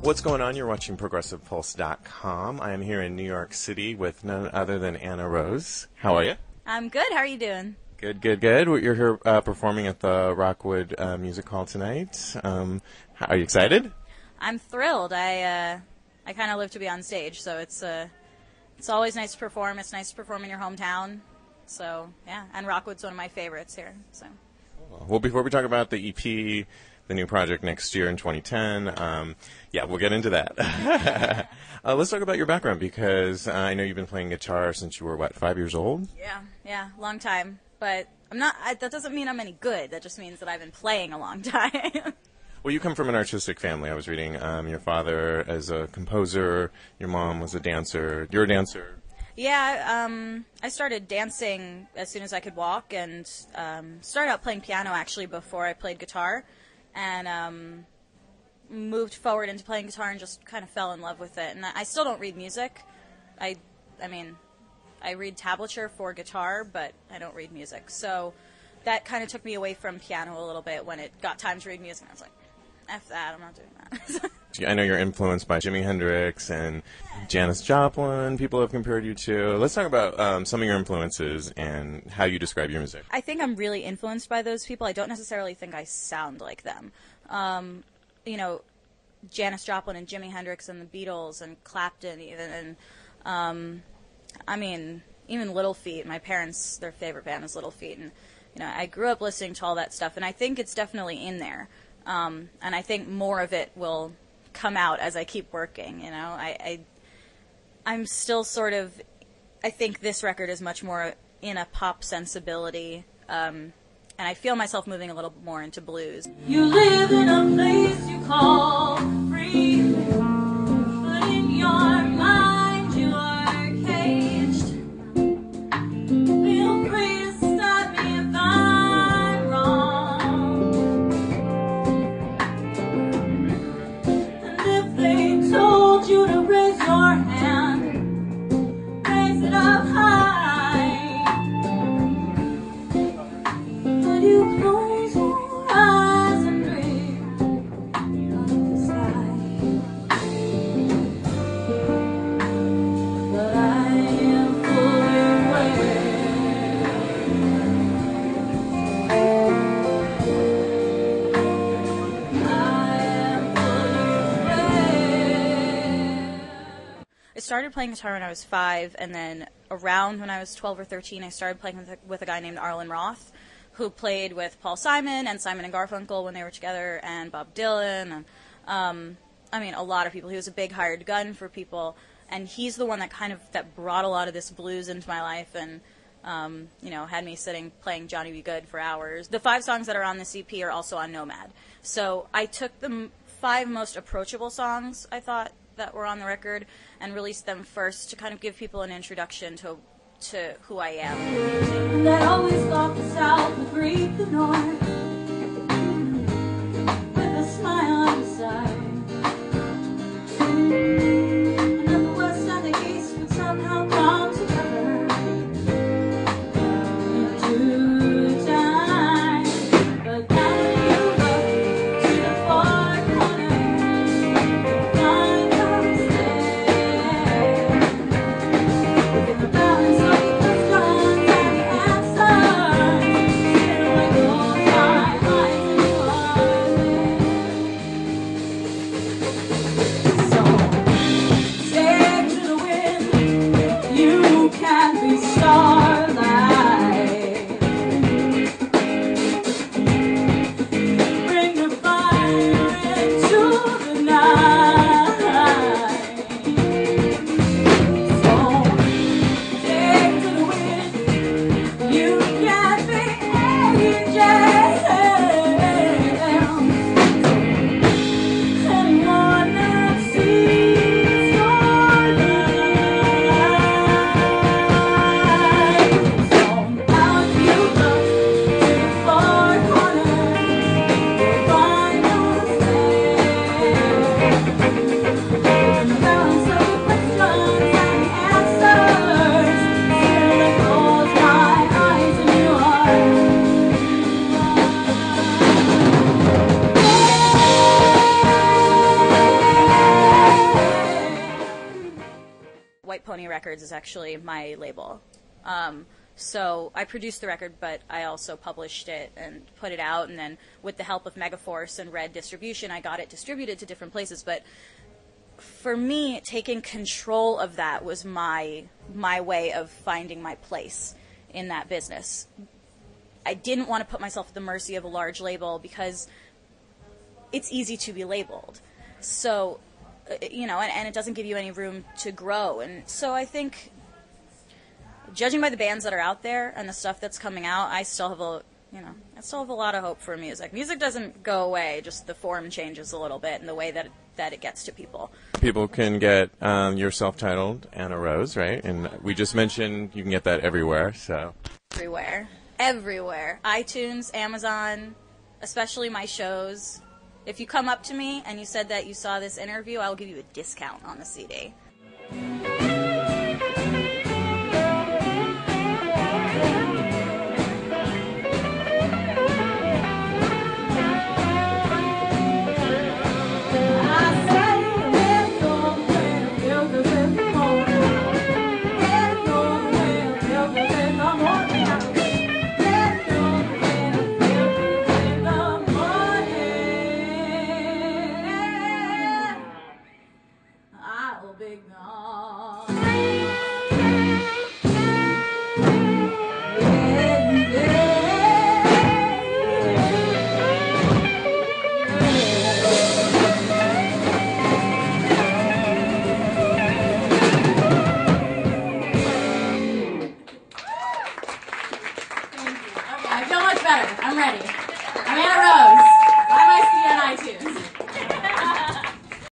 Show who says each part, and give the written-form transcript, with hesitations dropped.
Speaker 1: What's going on? You're watching ProgressivePulse.com. I am here in New York City with none other than Anna Rose. How are you?
Speaker 2: I'm good. How are you doing?
Speaker 1: Good, good, good. You're here performing at the Rockwood Music Hall tonight. Are you excited?
Speaker 2: I'm thrilled. I kind of live to be on stage, so it's always nice to perform. It's nice to perform in your hometown. So, yeah, and Rockwood's one of my favorites here. So.
Speaker 1: Well, before we talk about the EP, the new project next year in 2010, we'll get into that. Let's talk about your background, because I know you've been playing guitar since you were, 5 years old?
Speaker 2: Yeah, long time. But I'm not. That doesn't mean I'm any good. That just means that I've been playing a long time.
Speaker 1: Well, you come from an artistic family. I was reading your father as a composer, your mom was a dancer. You're a dancer.
Speaker 2: Yeah, I started dancing as soon as I could walk, and started out playing piano actually before I played guitar, and moved forward into playing guitar and just kind of fell in love with it. And I still don't read music. I read tablature for guitar, but I don't read music. So that kind of took me away from piano a little bit when it got time to read music. And I was like, F that, I'm not doing that.
Speaker 1: I know you're influenced by Jimi Hendrix and Janis Joplin. People have compared you to. Let's talk about some of your influences and how you describe your music.
Speaker 2: I think I'm really influenced by those people. I don't necessarily think I sound like them. Janis Joplin and Jimi Hendrix and the Beatles and Clapton even, and even Little Feat. My parents, their favorite band is Little Feat, and I grew up listening to all that stuff, and I think it's definitely in there. And I think more of it will come out as I keep working. I'm still sort of. I think this record is much more in a pop sensibility, and I feel myself moving a little more into blues.
Speaker 3: You live in a place you call free, but in your mind you are caged. Feel free to stop me if I'm wrong, and if they told you to raise your hand, raise it up high. Would you close your eyes and dream of the sky? But I am fully aware I am fully aware.
Speaker 2: I started playing guitar when I was 5, and then around when I was 12 or 13, I started playing with a guy named Arlen Roth, who played with Paul Simon and Simon and Garfunkel when they were together, and Bob Dylan, and a lot of people. He was a big hired gun for people, and he's the one that brought a lot of this blues into my life, and had me sitting playing Johnny B. Good for hours. The 5 songs that are on this EP are also on Nomad. So I took the 5 most approachable songs, I thought, that were on the record, and released them first to kind of give people an introduction to who I am.
Speaker 3: And I always thought the South would greet the North with a smile on the side, and that the West and the East would somehow come together in due time. But now that you look to the far corner, find yours there in the balance of the strong and the answer. Sit away, go
Speaker 2: Records is actually my label. So I produced the record, but I also published it and put it out, and then with the help of Megaforce and Red Distribution, I got it distributed to different places. But for me, taking control of that was my way of finding my place in that business. I didn't want to put myself at the mercy of a large label because it's easy to be labeled. So, you know, and it doesn't give you any room to grow. And so I think, judging by the bands that are out there and the stuff that's coming out, I still have a lot of hope for music. Music doesn't go away, just the form changes a little bit and the way that it gets to people.
Speaker 1: People can get your self-titled Anna Rose, right? And we just mentioned you can get that everywhere, so. Everywhere. iTunes, Amazon, especially my shows. If you come up to me and you said that you saw this interview, I'll give you a discount on the CD.